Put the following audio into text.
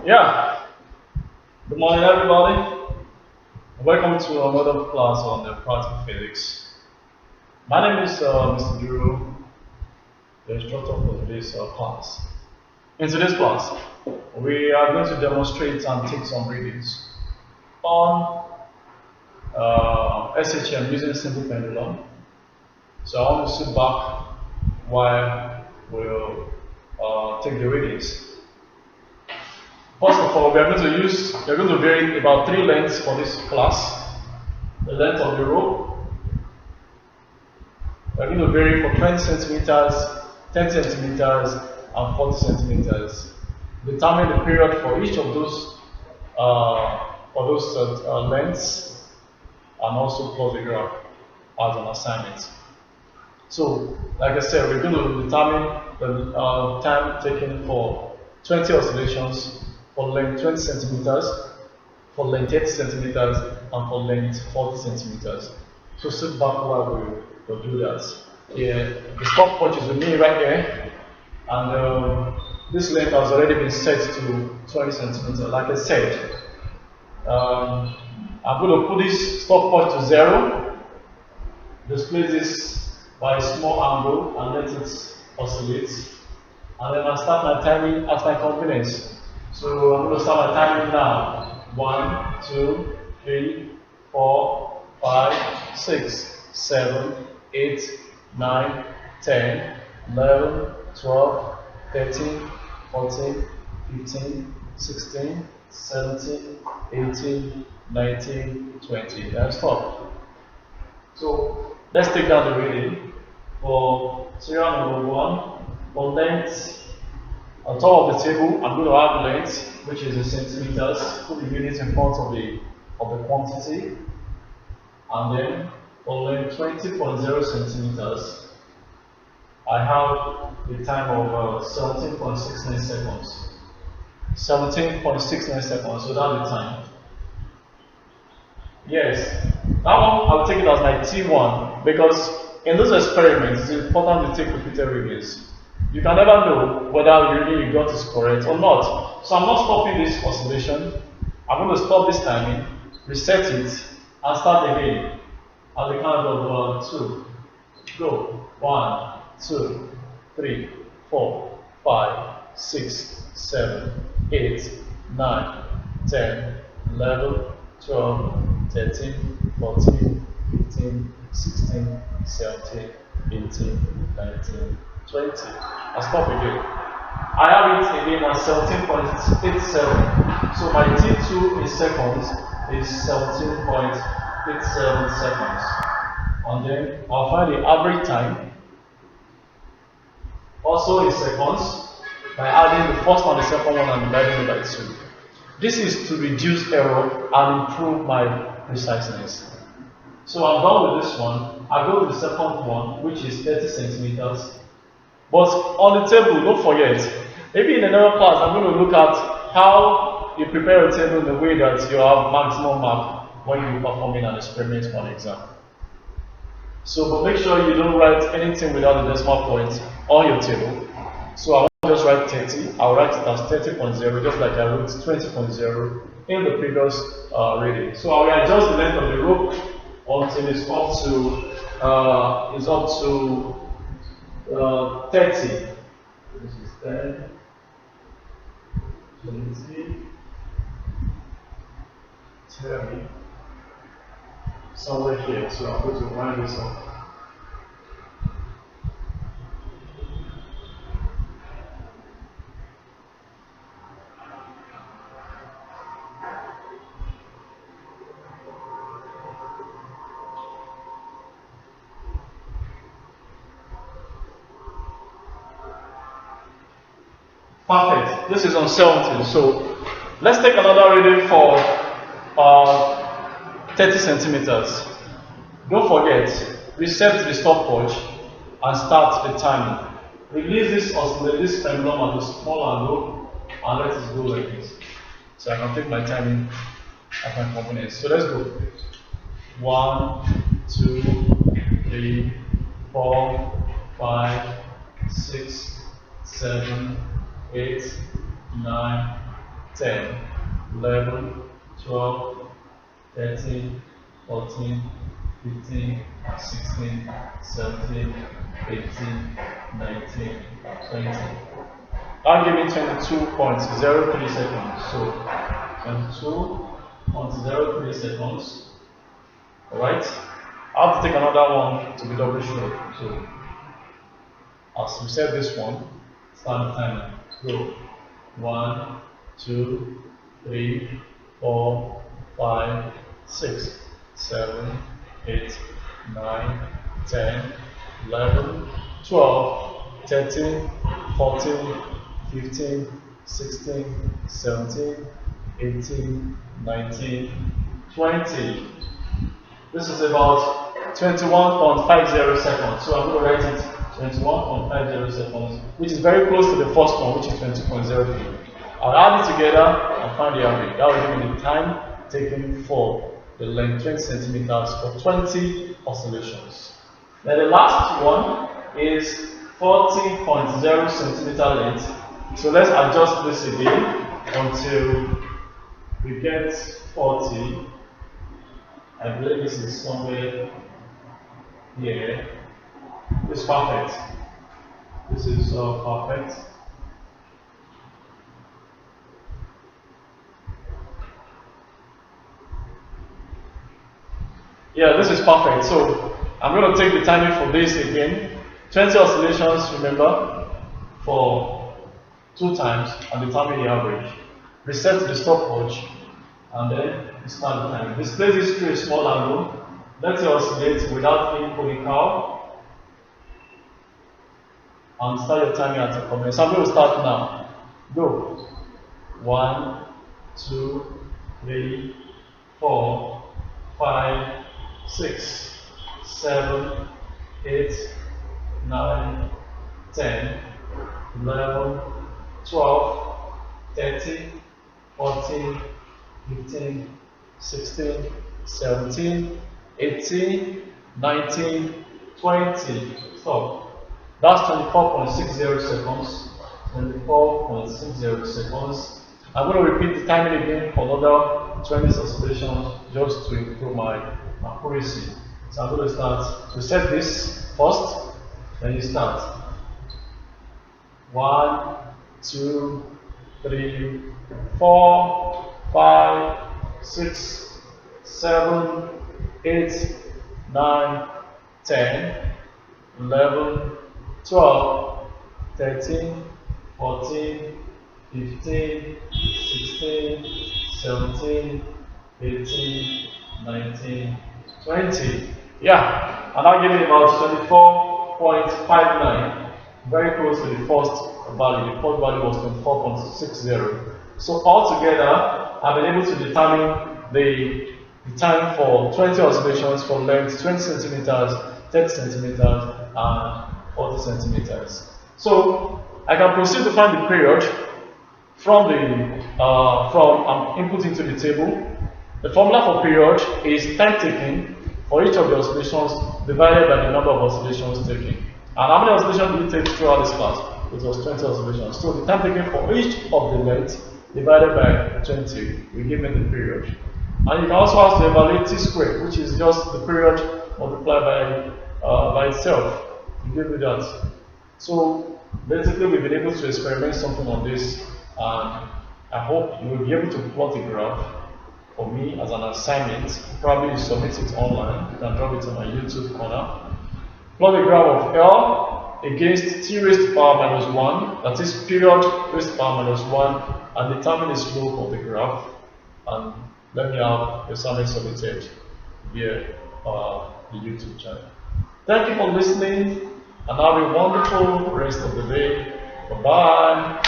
Yeah, good morning everybody. Welcome to another class on the practical physics. My name is Mr. Duro, the instructor for today's class. In today's class, we are going to demonstrate and take some readings on SHM using simple pendulum. So I want to sit back while we'll take the readings. First of all, we are going to vary about 3 lengths for this class. The length of the rope, we are going to vary for 20 centimeters, 10 centimeters, and 40 centimeters. Determine the period for each of those lengths, and also plot the graph as an assignment. So, like I said, we're going to determine the time taken for 20 oscillations for length 20 centimeters, for length 30 centimeters, and for length 40 centimeters. So sit back while we'll do that. Here, the stopwatch is with me right here, and this length has already been set to 20 centimeters. Like I said, I'm going to put this stopwatch to 0, display this by a small angle, and let it oscillate. And then I'll start my timing at my convenience. So I'm going to start my timing now. 1, 2, 3, 4, 5, 6, 7, 8, 9, 10, 11, 12, 13, 14, 15, 16, 17, 18, 19, 20. And stop. So let's take down the reading for serial number 1. For length, on top of the table, I'm going to have length, which is in centimeters. Put the units in front of the quantity, and then for length 20.0 centimeters, I have the time of 17.69 seconds. 17.69 seconds. So that's the time. Yes, that one I'll take it as my T1 because in those experiments it's important to take repeated readings. You can never know whether the reading you got is correct or not. So I'm not stopping this oscillation. I'm going to stop this timing, reset it, and start again. At the count of 2. Go. 1, 2, 3, 4, 5, 6, 7, 8, 9, 10, 11, 12, 13, 14, 15, 16, 17, 18, 19, 20. I'll stop again. I have it again at 17.87. So my T2 in seconds is 17.87 seconds. And then I'll find the average time, also in seconds, by adding the first one, the second one, and dividing it by 2. This is to reduce error and improve my preciseness. So I'm done with this one. I go to the second one, which is 30 centimeters. But on the table, don't forget, maybe in another class, I'm going to look at how you prepare a table in a way that you have maximum mark when you're performing an experiment for an exam. So, but make sure you don't write anything without the decimal point on your table. So I won't just write 30, I'll write it as 30.0, just like I wrote 20.0 in the previous reading. So I will adjust the length of the rope until it's up to 30. This is 10, 20, 30, somewhere here. So I'm going to wind this up. Perfect. This is on 17. So let's take another reading for 30 centimeters. Don't forget, reset the stopwatch and start the timing. Release this pendulum at a small angle and let it go like this. So I can take my timing at my components. So let's go. 1, 2, 3, 4, 5, 6, 7, 8, 9, 10, 11, 12, 13, 14, 15, 16, 17, 18, 19, 20. I'll give it 22.03 seconds. So 22.03 seconds. Alright? I have to take another one to be double sure. So as we said this one, start the timer. Go. 1, 2, 3, 4, 5, 6, 7, 8, 9, 10, 11, 12, 13, 14, 15, 16, 17, 18, 19, 20. This is about 21.50 seconds. So I'm going to write it 21.50 seconds, which is very close to the first one, which is 20.03. I'll add it together and find the average. That will give me the time taken for the length 20 centimeters for 20 oscillations. Then the last one is 40.0 centimeter length. So let's adjust this again until we get 40. I believe this is somewhere here. This is perfect. This is perfect. Yeah, this is perfect. So I'm going to take the timing for this again. 20 oscillations, remember, for 2 times and determine the average. Reset the stopwatch and then start the time. Display this through a small angle. Let it oscillate without being conical. And start your timing at a comment. So I'm going to start now. Go. 1, 2, 3, 4, 5, 6, 7, 8, 9, 10, 11, 12, 13, 14, 15, 16, 17, 18, 19, 20. Stop. That's 24.60 seconds. 24.60 seconds. I'm going to repeat the timing again for another 20 oscillations just to improve my accuracy. So I'm going to start. So set this first, then you start. 1, 2, 3, 4, 5, 6, 7, 8, 9, 10, 11, 12, 13, 14, 15, 16, 17, 18, 19, 20. Yeah, and I'll give it about 24.59, very close to the first value. The first value was 24.60. So altogether, I've been able to determine the time for 20 oscillations for length 20 centimeters, 30 centimeters, and 40 centimeters. So I can proceed to find the period from input into the table. The formula for period is time taken for each of the oscillations divided by the number of oscillations taken. And how many oscillations did you take throughout this class? It was 20 oscillations. So the time taken for each of the lengths divided by 20 will give me the period. And you can also ask to evaluate t squared, which is just the period multiplied by itself. To give you that. So basically, we've been able to experiment something on this, and I hope you will be able to plot a graph for me as an assignment. Probably you submit it online. You can drop it on my YouTube corner. Plot a graph of L against t raised to power minus 1, that is period raised to power minus 1, and determine the slope of the graph. And let me have your assignment submitted via the YouTube channel. Thank you for listening, and have a wonderful rest of the day. Bye-bye.